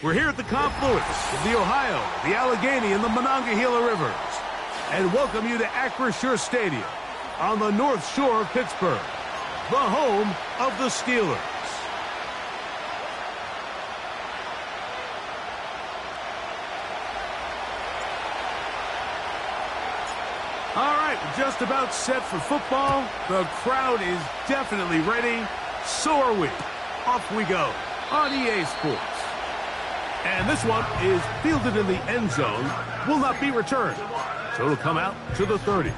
We're here at the confluence of the Ohio, the Allegheny, and the Monongahela Rivers, and welcome you to Acrisure Stadium on the North Shore of Pittsburgh, the home of the Steelers. All right, we're just about set for football. The crowd is definitely ready. So are we. Off we go on EA Sports. And this one is fielded in the end zone, will not be returned. So it'll come out to the 30.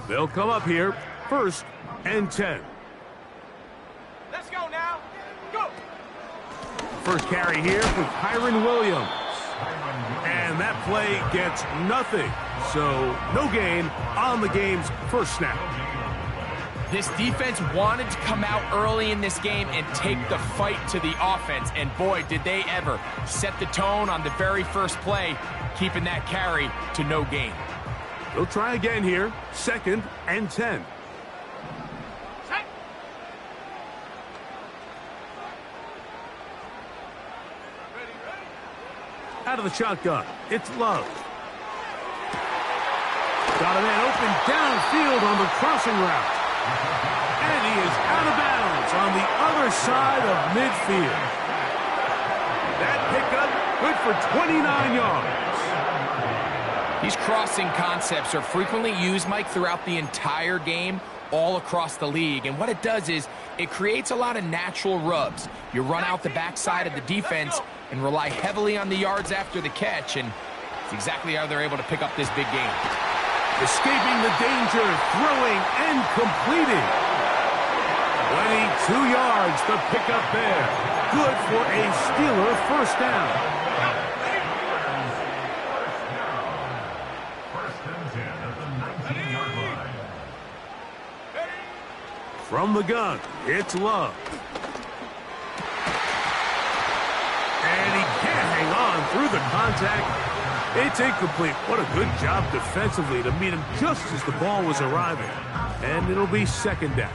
They'll come up here, 1st and 10. Let's go now. Go. First carry here for Kyron Williams. And that play gets nothing. So no gain on the game's first snap. This defense wanted to come out early in this game and take the fight to the offense. And boy, did they ever set the tone on the very first play, keeping that carry to no gain. They'll try again here, 2nd and 10. Out of the shotgun, it's Love. Got a man open downfield on the crossing route. And he is out of bounds on the other side of midfield. That pickup good for 29 yards. These crossing concepts are frequently used, Mike, throughout the entire game, all across the league. And what it does is it creates a lot of natural rubs. You run out the backside of the defense and rely heavily on the yards after the catch, and it's exactly how they're able to pick up this big game. Escaping the danger, throwing and completing. 22 yards, the pickup there. Good for a Steeler first down. From the gun, it's Love. And he can't hang on through the contact. It's incomplete. What a good job defensively to meet him just as the ball was arriving. And it'll be 2nd down.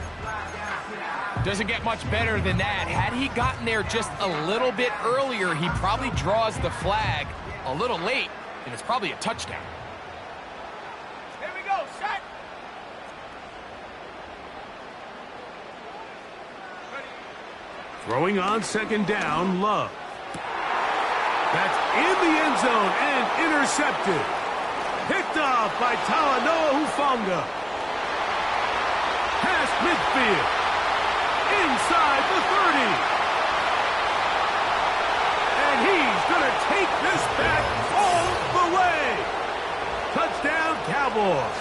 Doesn't get much better than that. Had he gotten there just a little bit earlier, he probably draws the flag a little late, and it's probably a touchdown. Here we go, set. Throwing on 2nd down, Love. That's in the end zone and intercepted. Picked off by Talanoa Hufanga. Past midfield. Inside the 30. And he's going to take this back all the way. Touchdown, Cowboys.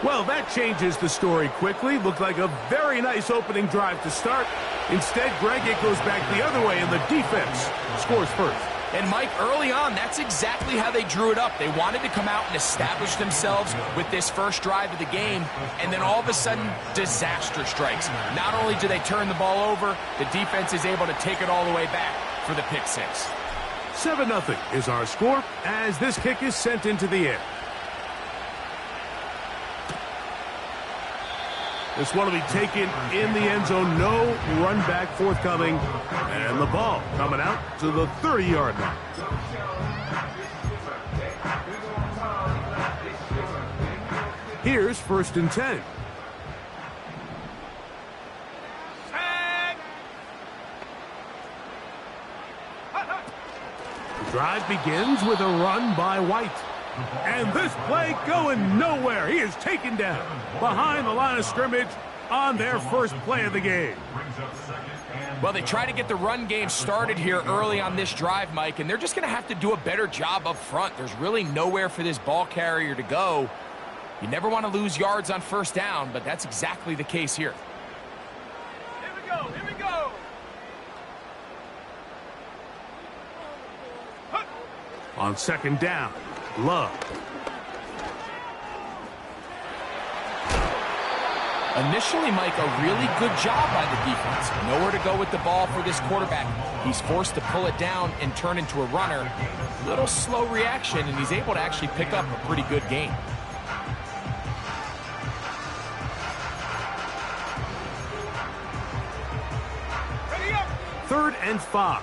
Well, that changes the story quickly. Looked like a very nice opening drive to start. Instead, Greg, it goes back the other way, and the defense scores first. And, Mike, early on, that's exactly how they drew it up. They wanted to come out and establish themselves with this first drive of the game, and then all of a sudden, disaster strikes. Not only do they turn the ball over, the defense is able to take it all the way back for the pick six. 7-0 is our score as this kick is sent into the air. This one will be taken in the end zone. No run back forthcoming. And the ball coming out to the 30-yard line. Here's 1st and 10. The drive begins with a run by White. And this play going nowhere. He is taken down behind the line of scrimmage on their first play of the game. Well, they try to get the run game started here early on this drive, Mike, and they're just going to have to do a better job up front. There's really nowhere for this ball carrier to go. You never want to lose yards on 1st down, but that's exactly the case here. Here we go, here we go. On 2nd down, Love. Initially, Mike, a really good job by the defense. Nowhere to go with the ball for this quarterback. He's forced to pull it down and turn into a runner. Little slow reaction, and he's able to actually pick up a pretty good gain. Ready up. 3rd and 5.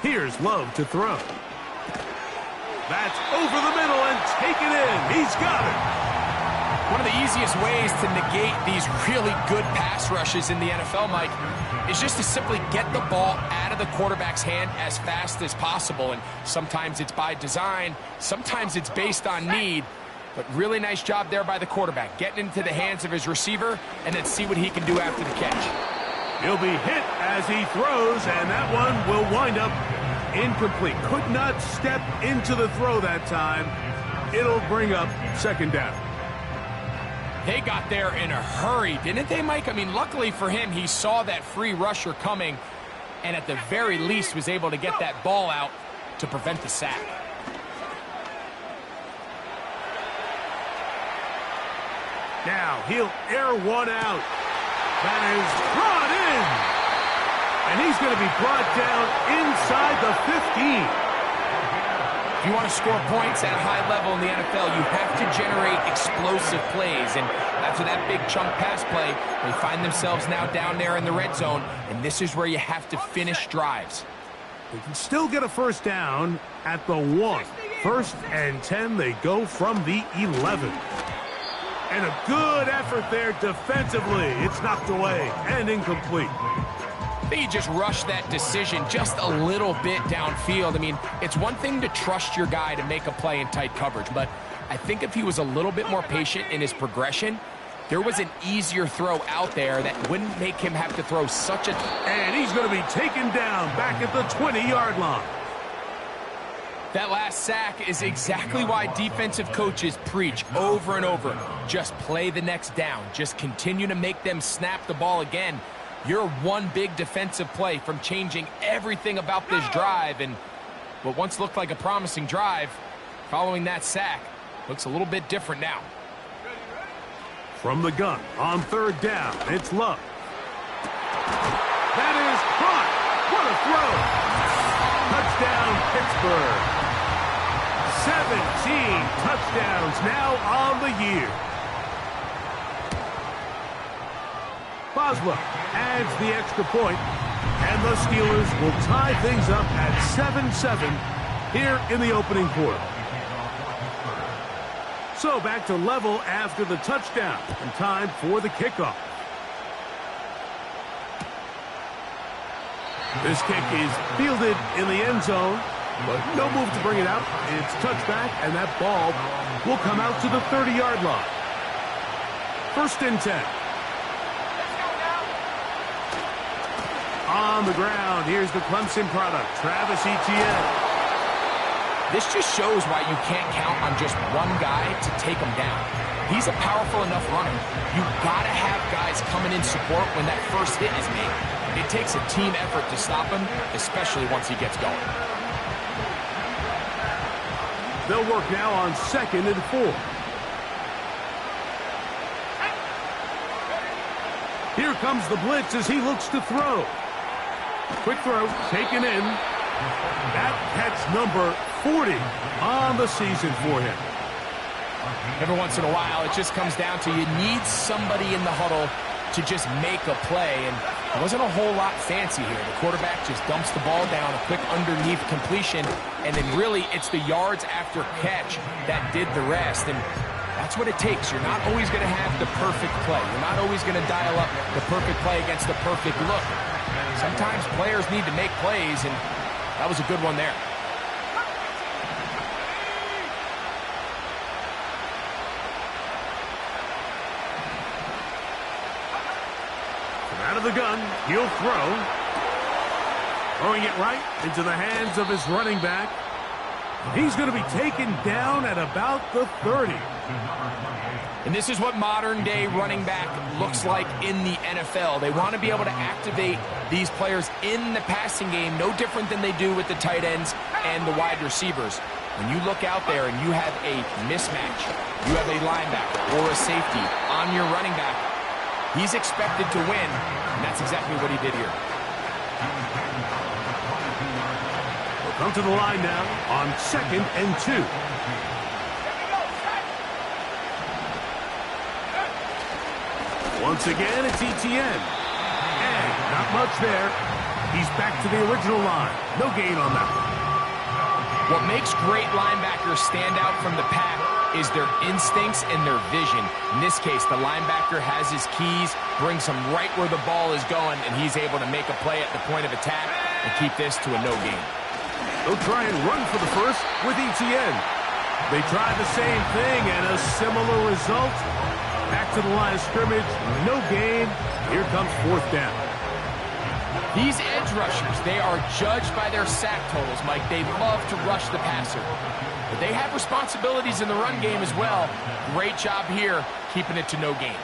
Here's Love to throw. That's over the middle and taken in. He's got it. One of the easiest ways to negate these really good pass rushes in the NFL, Mike, is just to simply get the ball out of the quarterback's hand as fast as possible. And sometimes it's by design, sometimes it's based on need. But really nice job there by the quarterback, getting into the hands of his receiver and then see what he can do after the catch. He'll be hit as he throws, and that one will wind up incomplete. Could not step into the throw that time. It'll bring up second down. They got there in a hurry, didn't they, Mike? I mean, luckily for him, he saw that free rusher coming and at the very least was able to get that ball out to prevent the sack. Now he'll air one out. That is brought in. And he's going to be brought down inside the 15. If you want to score points at a high level in the NFL, you have to generate explosive plays. And after that big chunk pass play, they find themselves now down there in the red zone. And this is where you have to finish drives. They can still get a first down at the 1. First and 10, they go from the 11. And a good effort there defensively. It's knocked away and incomplete. He just rushed that decision just a little bit downfield. I mean, it's one thing to trust your guy to make a play in tight coverage, but I think if he was a little bit more patient in his progression, there was an easier throw out there that wouldn't make him have to throw such a... And he's going to be taken down back at the 20-yard line. That last sack is exactly why defensive coaches preach over and over. Just play the next down. Just continue to make them snap the ball again. You're one big defensive play from changing everything about this drive, and what once looked like a promising drive, following that sack, looks a little bit different now. From the gun, on third down, it's Love. That is caught. What a throw. Touchdown, Pittsburgh. 17 touchdowns now on the year. Boswell adds the extra point, and the Steelers will tie things up at 7-7 here in the opening quarter. So back to level after the touchdown, and time for the kickoff. This kick is fielded in the end zone, but no move to bring it out. It's touchback, and that ball will come out to the 30-yard line. First and 10. On the ground, here's the Clemson product, Travis Etienne. This just shows why you can't count on just one guy to take him down. He's a powerful enough runner. You've got to have guys coming in support when that first hit is made. It takes a team effort to stop him, especially once he gets going. They'll work now on 2nd and 4. Here comes the blitz as he looks to throw. Quick throw, taken in. That catch number 40 on the season for him. Every once in a while, it just comes down to you need somebody in the huddle to just make a play, and it wasn't a whole lot fancy here. The quarterback just dumps the ball down, a quick underneath completion, and then really it's the yards after catch that did the rest, and that's what it takes. You're not always going to have the perfect play. You're not always going to dial up the perfect play against the perfect look. Sometimes players need to make plays, and that was a good one there. Out of the gun, he'll throw. Throwing it right into the hands of his running back. He's going to be taken down at about the 30. And this is what modern-day running back looks like in the NFL. They want to be able to activate these players in the passing game, no different than they do with the tight ends and the wide receivers. When you look out there and you have a mismatch, you have a linebacker or a safety on your running back, he's expected to win, and that's exactly what he did here. We'll come to the line now on 2nd and 2. Once again, it's Etienne. And not much there. He's back to the original line. No gain on that one. What makes great linebackers stand out from the pack is their instincts and their vision. In this case, the linebacker has his keys, brings him right where the ball is going, and he's able to make a play at the point of attack and keep this to a no gain. They'll try and run for the first with Etienne. They tried the same thing and a similar result. Back to the line of scrimmage, no gain. Here comes 4th down. These edge rushers, they are judged by their sack totals, Mike. They love to rush the passer. But they have responsibilities in the run game as well. Great job here, keeping it to no gain.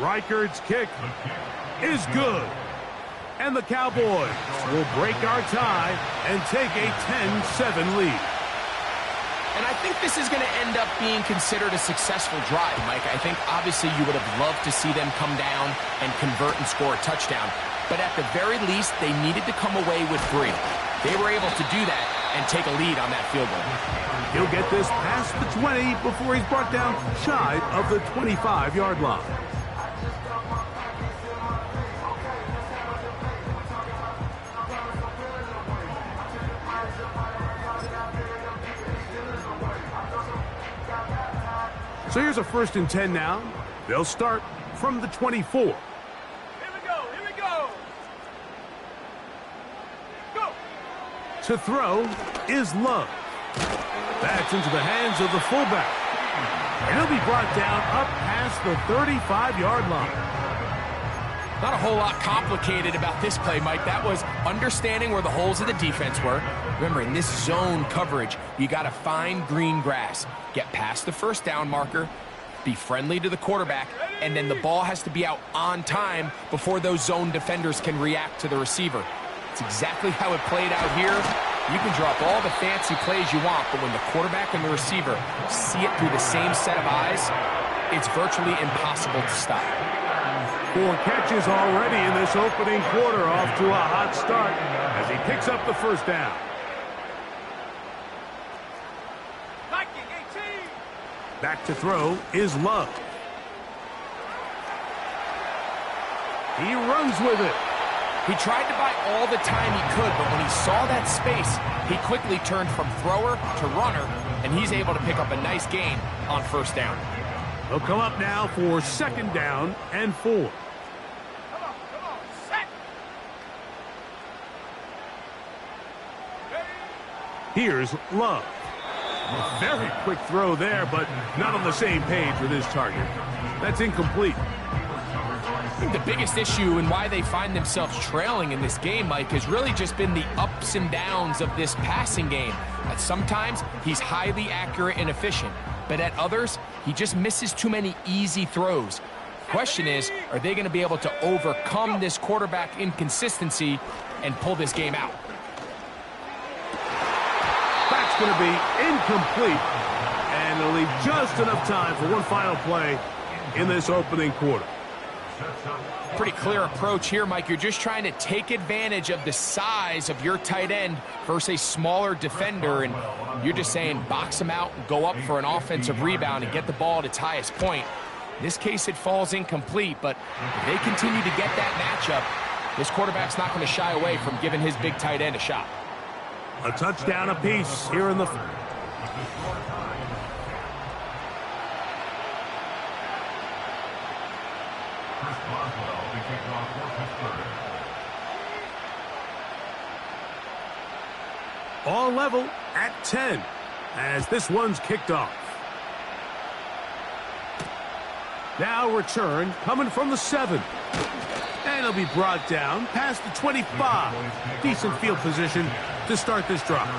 Reichard's kick is good. And the Cowboys will break our tie and take a 10-7 lead. And I think this is going to end up being considered a successful drive, Mike. I think obviously you would have loved to see them come down and convert and score a touchdown. But at the very least, they needed to come away with 3. They were able to do that and take a lead on that field goal. He'll get this past the 20 before he's brought down shy of the 25-yard line. So here's a 1st and 10 now. They'll start from the 24. Here we go, here we go. Go. To throw is Love. That's into the hands of the fullback. And he'll be brought down up past the 35-yard line. Not a whole lot complicated about this play, Mike. That was understanding where the holes of the defense were. Remember, in this zone coverage, you got to find green grass. Get past the 1st down marker, be friendly to the quarterback, and then the ball has to be out on time before those zone defenders can react to the receiver. It's exactly how it played out here. You can drop all the fancy plays you want, but when the quarterback and the receiver see it through the same set of eyes, it's virtually impossible to stop. 4 catches already in this opening quarter, off to a hot start as he picks up the 1st down. Back to throw is Love. He runs with it. He tried to buy all the time he could, but when he saw that space, he quickly turned from thrower to runner, and he's able to pick up a nice gain on 1st down. He'll come up now for 2nd down and 4. Come on, set. Here's Love. A very quick throw there, but not on the same page with his target. That's incomplete. I think the biggest issue and why they find themselves trailing in this game, Mike, has really just been the ups and downs of this passing game. At sometimes, he's highly accurate and efficient, but at others, he just misses too many easy throws. Question is, are they going to be able to overcome this quarterback inconsistency and pull this game out? That's going to be incomplete, and it'll leave just enough time for one final play in this opening quarter. Pretty clear approach here, Mike. You're just trying to take advantage of the size of your tight end versus a smaller defender, and you're just saying box him out and go up for an offensive rebound and get the ball at its highest point. In this case, it falls incomplete, but if they continue to get that matchup, this quarterback's not going to shy away from giving his big tight end a shot. A touchdown apiece here in the... All level at 10 as this one's kicked off. Now return coming from the 7. And it'll be brought down past the 25. Decent field position to start this drive.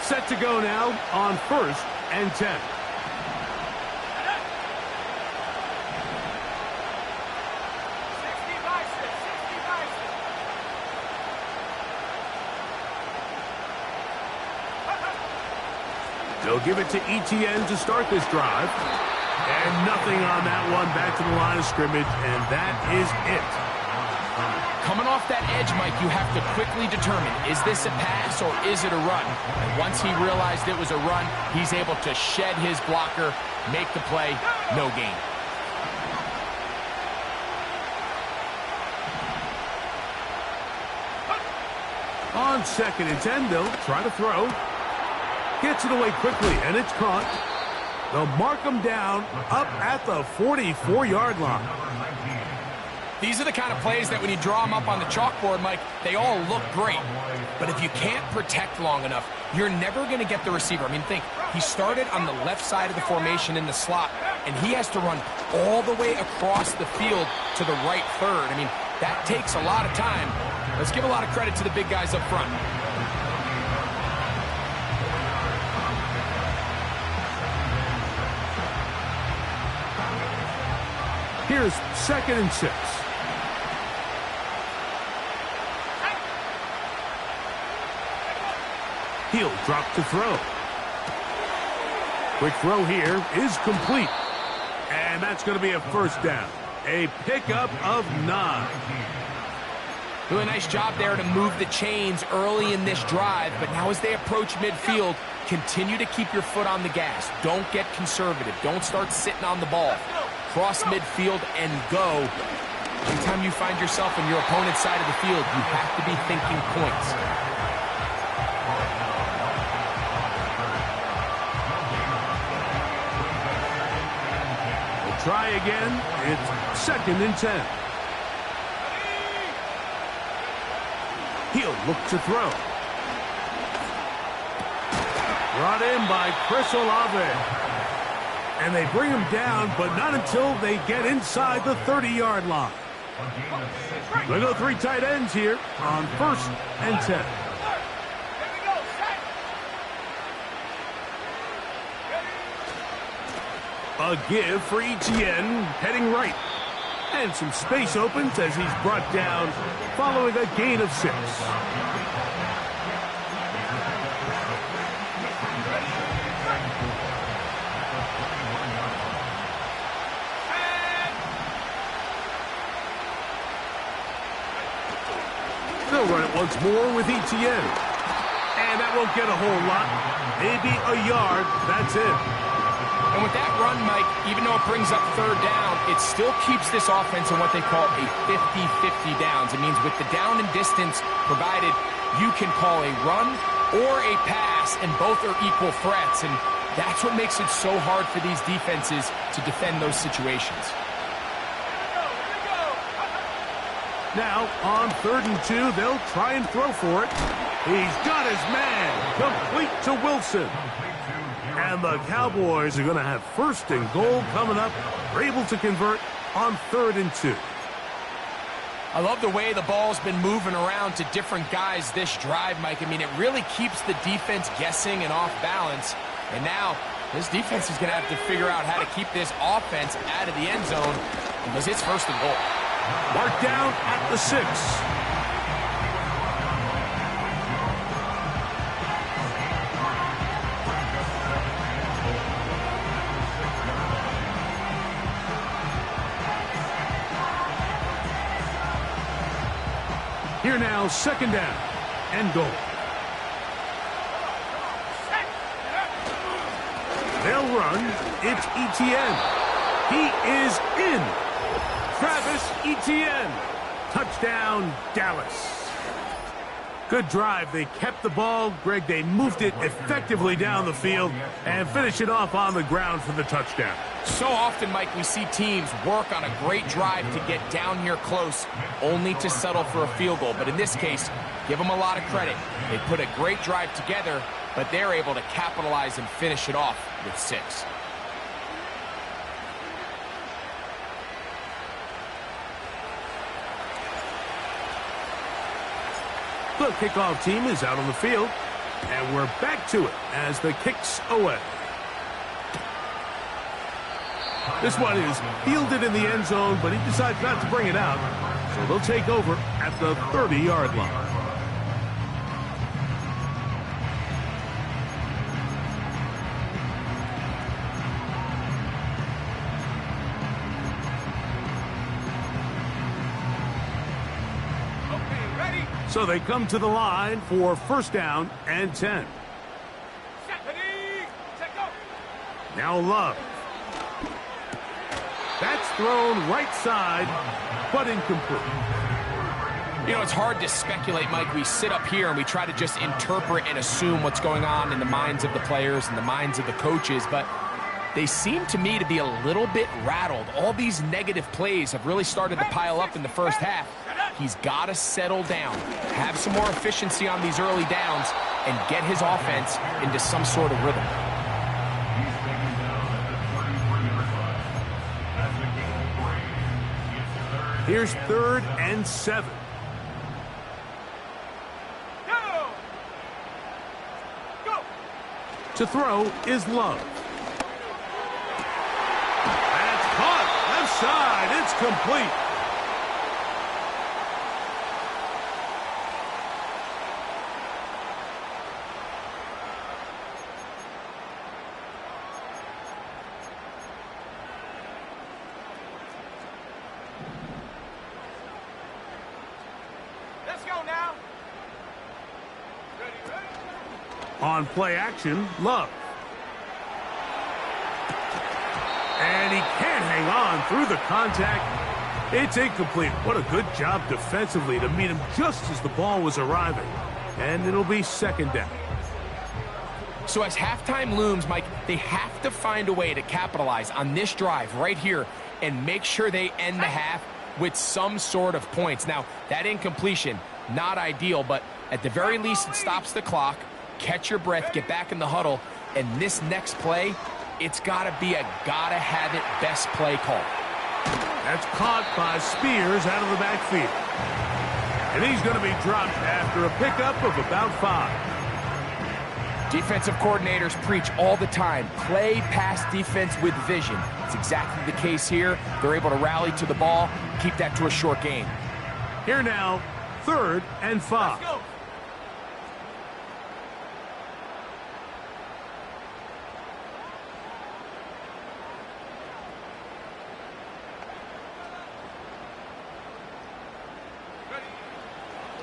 Set to go now on 1st and 10. They'll give it to Etienne to start this drive. And nothing on that one. Back to the line of scrimmage, and that is it. Coming off that edge, Mike, you have to quickly determine, is this a pass or is it a run? And once he realized it was a run, he's able to shed his blocker, make the play, no gain. On 2nd and 10, they'll try to throw. Gets it away quickly, and it's caught. They'll mark him down up at the 44-yard line. These are the kind of plays that when you draw them up on the chalkboard, Mike, they all look great. But if you can't protect long enough, you're never going to get the receiver. I mean, think, he started on the left side of the formation in the slot, and he has to run all the way across the field to the right third. I mean, that takes a lot of time. Let's give a lot of credit to the big guys up front. Here's 2nd and 6. He'll drop to throw. Quick throw here is complete. And that's going to be a first down. A pickup of 9. Doing a nice job there to move the chains early in this drive, but now as they approach midfield, continue to keep your foot on the gas. Don't get conservative. Don't start sitting on the ball. Cross midfield and go. Anytime you find yourself on your opponent's side of the field, you have to be thinking points. We'll try again. It's 2nd and 10. He'll look to throw. Brought in by Chris Olave. And they bring him down, but not until they get inside the 30-yard line. They go 3 tight ends here on 1st and 10. A give for Etienne, heading right. And some space opens as he's brought down following a gain of 6. They'll run it once more with Etienne. And that won't get a whole lot. Maybe a yard. That's it. And with that run, Mike, even though it brings up 3rd down, it still keeps this offense in what they call a 50-50 downs. It means with the down and distance provided, you can call a run or a pass, and both are equal threats. And that's what makes it so hard for these defenses to defend those situations. Now, on 3rd and 2, they'll try and throw for it. He's got his man, complete to Wilson. And the Cowboys are going to have 1st and goal coming up. They're able to convert on 3rd and 2. I love the way the ball's been moving around to different guys this drive, Mike. I mean, it really keeps the defense guessing and off balance. And now, this defense is going to have to figure out how to keep this offense out of the end zone because it's 1st and goal. Marked down at the 6. Here now, 2nd down and goal. They'll run. It's Etienne. He is in. Travis Etienne. Touchdown, Dallas. Good drive. They kept the ball. Greg, they moved it effectively down the field and finish it off on the ground for the touchdown. So often, Mike, we see teams work on a great drive to get down here close, only to settle for a field goal. But in this case, give them a lot of credit. They put a great drive together, but they're able to capitalize and finish it off with 6. The kickoff team is out on the field, and we're back to it as the kick's away. This one is fielded in the end zone, but he decides not to bring it out, so they'll take over at the 30-yard line. So they come to the line for 1st down and 10. Now Love. That's thrown right side, but incomplete. You know, it's hard to speculate, Mike. We sit up here and we try to just interpret and assume what's going on in the minds of the players and the minds of the coaches, but they seem to me to be a little bit rattled. All these negative plays have really started to pile up in the first half. He's got to settle down, have some more efficiency on these early downs, and get his offense into some sort of rhythm. Here's 3rd and 7. Go! Go! To throw is Love. That's caught. Left side. It's complete. Let's go now. Ready, ready? On play action, Love. And he can't hang on through the contact. It's incomplete. What a good job defensively to meet him just as the ball was arriving. And it'll be 2nd down. So as halftime looms, Mike, they have to find a way to capitalize on this drive right here and make sure they end the half with some sort of points. Now, that incompletion, not ideal, but at the very least, it stops the clock. Catch your breath, get back in the huddle, and this next play, it's got to be a gotta-have-it best play call. That's caught by Spears out of the backfield. And he's going to be dropped after a pickup of about 5. Defensive coordinators preach all the time, play pass defense with vision. It's exactly the case here. They're able to rally to the ball, keep that to a short gain. Here now, 3rd and 5. Let's go.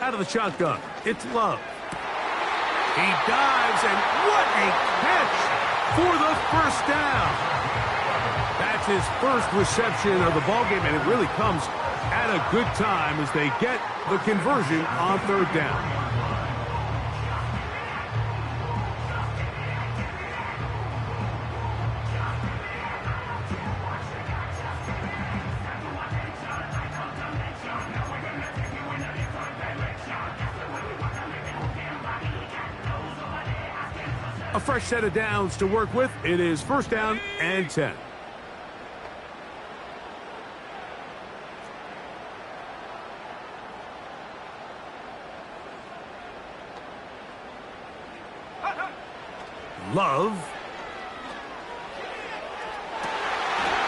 Out of the shotgun, it's Love. He dives, and what a catch for the 1st down. That's his first reception of the ballgame, and it really comes at a good time as they get the conversion on 3rd down. A fresh set of downs to work with. It is 1st down and 10. Love.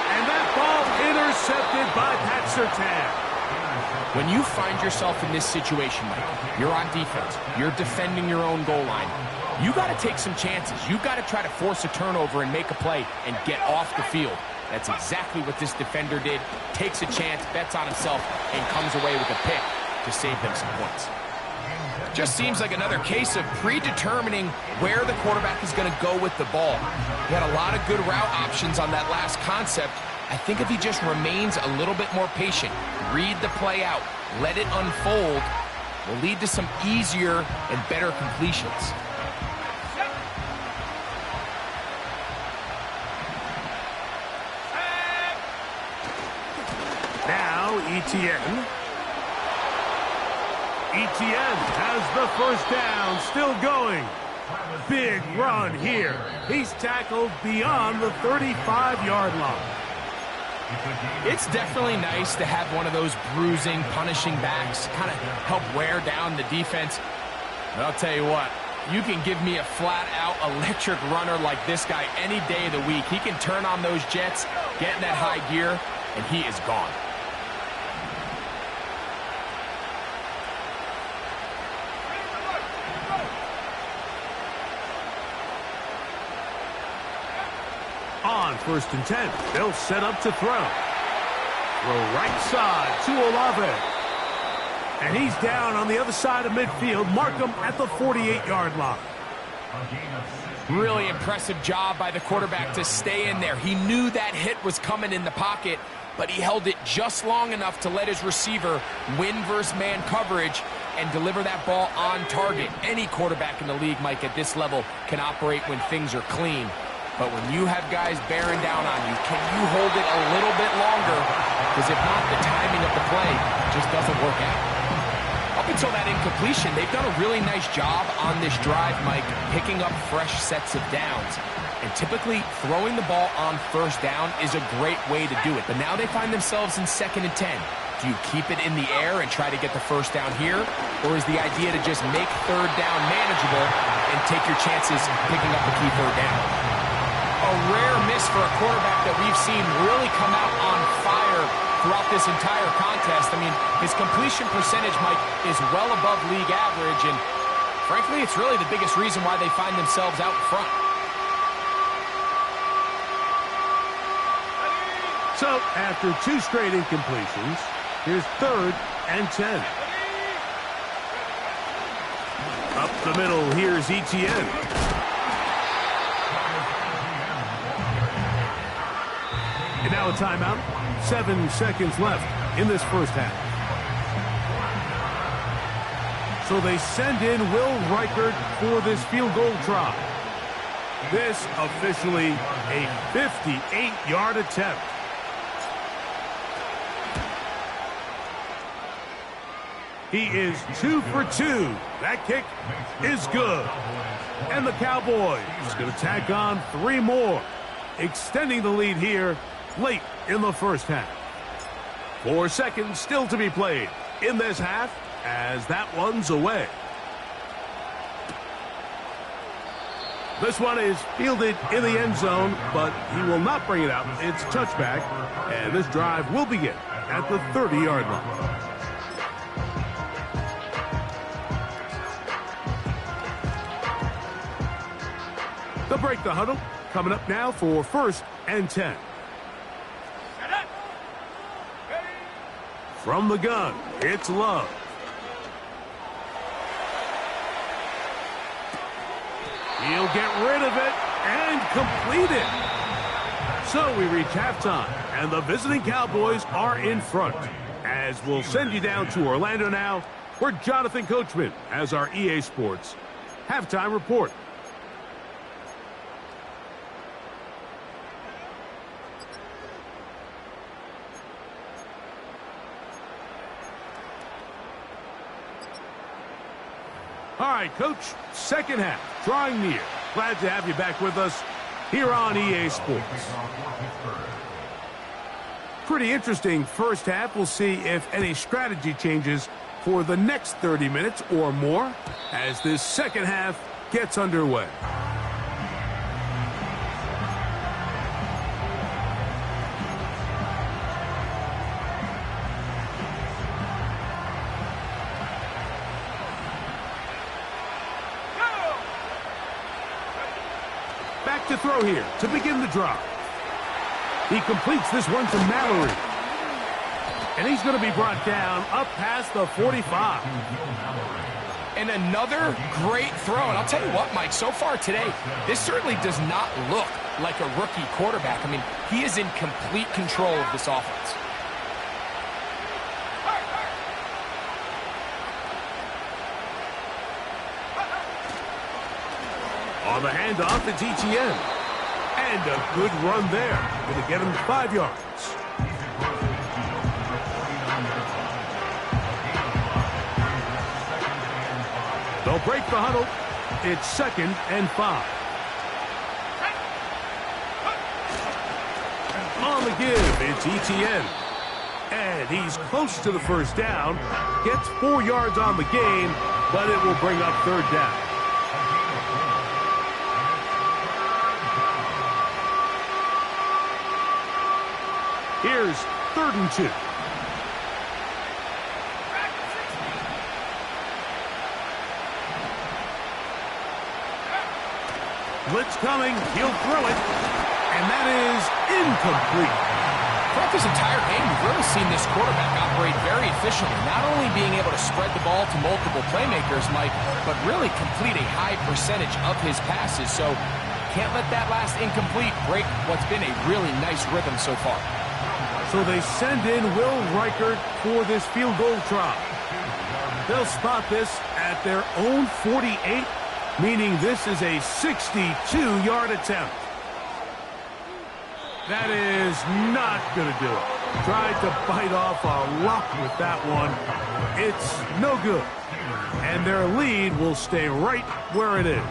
And that ball intercepted by Pat Surtain. When you find yourself in this situation, Mike, you're on defense, you're defending your own goal line, you got to take some chances. You got to try to force a turnover and make a play and get off the field. That's exactly what this defender did. Takes a chance, bets on himself, and comes away with a pick to save them some points. Just seems like another case of predetermining where the quarterback is going to go with the ball. He had a lot of good route options on that last concept. I think if he just remains a little bit more patient, read the play out, let it unfold, will lead to some easier and better completions. Now Etienne. Etienne has the 1st down, still going. Big run here. He's tackled beyond the 35-yard line. It's definitely nice to have one of those bruising, punishing backs kind of help wear down the defense. But I'll tell you what, you can give me a flat-out electric runner like this guy any day of the week. He can turn on those jets, get in that high gear, and he is gone. On 1st and 10, they'll set up to throw. Throw right side to Olave. And he's down on the other side of midfield. Mark him at the 48-yard line. Really impressive job by the quarterback to stay in there. He knew that hit was coming in the pocket, but he held it just long enough to let his receiver win versus man coverage and deliver that ball on target. Any quarterback in the league, Mike, at this level can operate when things are clean. But when you have guys bearing down on you, can you hold it a little bit longer? Because if not, the timing of the play just doesn't work out. Up until that incompletion, they've done a really nice job on this drive, Mike, picking up fresh sets of downs. And typically, throwing the ball on first down is a great way to do it. But now they find themselves in 2nd and 10. Do you keep it in the air and try to get the first down here? Or is the idea to just make 3rd down manageable and take your chances picking up the key 3rd down? A rare miss for a quarterback that we've seen really come out on fire throughout this entire contest. I mean, his completion percentage, Mike, is well above league average, and frankly, it's really the biggest reason why they find themselves out in front. So, after 2 straight incompletions, here's 3rd and 10. Up the middle, here's Etienne. And now a timeout. 7 seconds left in this first half. So they send in Will Reichert for this field goal try. This officially a 58-yard attempt. He is 2 for 2. That kick is good. And the Cowboys going to tack on 3 more, extending the lead here late in the first half. 4 seconds still to be played in this half as that one's away. This one is fielded in the end zone, but he will not bring it out. It's touchback, and this drive will begin at the 30-yard line. They'll break the huddle. Coming up now for 1st and 10. From the gun, it's Love. He'll get rid of it and complete it. So we reach halftime, and the visiting Cowboys are in front. As we'll send you down to Orlando now, where Jonathan Coachman has our EA Sports halftime report. All right, Coach, second half, drawing near. Glad to have you back with us here on EA Sports. Pretty interesting first half. We'll see if any strategy changes for the next 30 minutes or more as this second half gets underway. To throw here to begin the drive. He completes this one to Mallory. And he's going to be brought down up past the 45. And another great throw. And I'll tell you what, Mike, so far today, this certainly does not look like a rookie quarterback. I mean, he is in complete control of this offense. On the handoff, it's Etienne. And a good run there. Going to get him 5 yards. They'll break the huddle. It's 2nd and 5. On the give, it's Etienne. And he's close to the first down. Gets 4 yards on the gain, but it will bring up 3rd down. Here's 3rd and 2. Blitz coming. He'll throw it. And that is incomplete. Throughout this entire game, we've really seen this quarterback operate very efficiently, not only being able to spread the ball to multiple playmakers, Mike, but really complete a high percentage of his passes. So can't let that last incomplete break what's been a really nice rhythm so far. So they send in Will Reichert for this field goal try. They'll spot this at their own 48, meaning this is a 62-yard attempt. That is not going to do it. Tried to bite off a lot with that one. It's no good. And their lead will stay right where it is.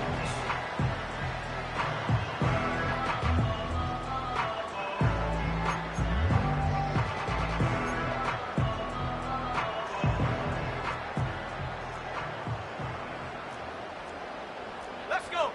Let's go.